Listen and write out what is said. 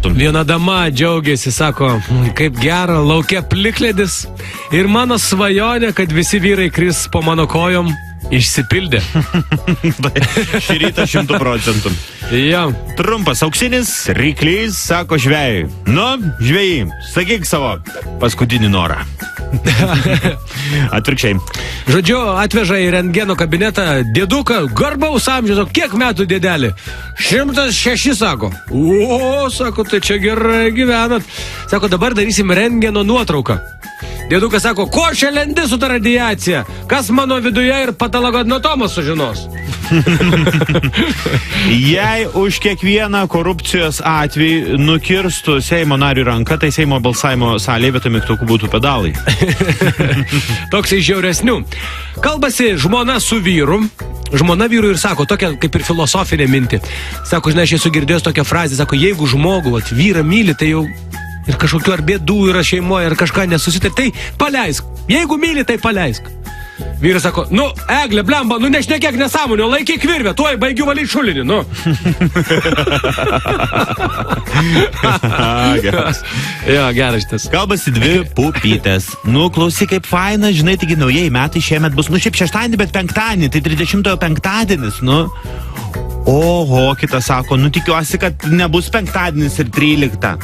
metų. Viena dama džiaugiasi, sako, kaip gera, laukia plikledis ir mano svajonė, kad visi vyrai kris po mano kojom, išsipildė. Šį rytą 100%. Jo. Trumpas auksinis ryklys sako žvejui. Nu, žvejai, sakyk savo paskutinį norą. Atvirkščiai. Žodžiu, atveža į rentgeno kabinetą dėduką, garbaus amžiaus, o kiek metų dėdelį? 106, sako. O, sako, tai čia gerai gyvenat. Sako, dabar darysim rentgeno nuotrauką. Dėdukas sako, ko čia lendi su ta radiacija? Kas mano viduje ir patologoanatomas sužinos? Jei už kiekvieną korupcijos atvejį nukirstų Seimo narių ranką, tai Seimo balsavimo salėje vietoj mygtukų būtų pedalai. Toks iš žiauresnių. Kalbasi žmona su vyru. Žmona vyrui ir sako, tokia kaip ir filosofinė mintį. Sako, žinai, aš esu girdėjęs tokią frazę, sako, jeigu žmogų, vyrą myli, tai jau ir kažkokiu ar bėdų yra šeimoje, ar kažką nesusitar, tai paleisk. Jeigu myli, tai paleisk. Vyras sako, nu, Eglė, blemba, nu nešnekėk nesąmonio, laikyk virvę, tuoj baigiu valyti šulinį, nu. Geras. Jo, geras šitas. Kalbasi dvi pupytės. Nu, klausyk, kaip faina, žinai, taigi naujieji metai šiemet bus, nu, šiaip šeštadienį, bet penktadienį, tai 30-ojo penktadienis, nu. Oho, kitas sako, nu, tikiuosi, kad nebus penktadienis ir 13.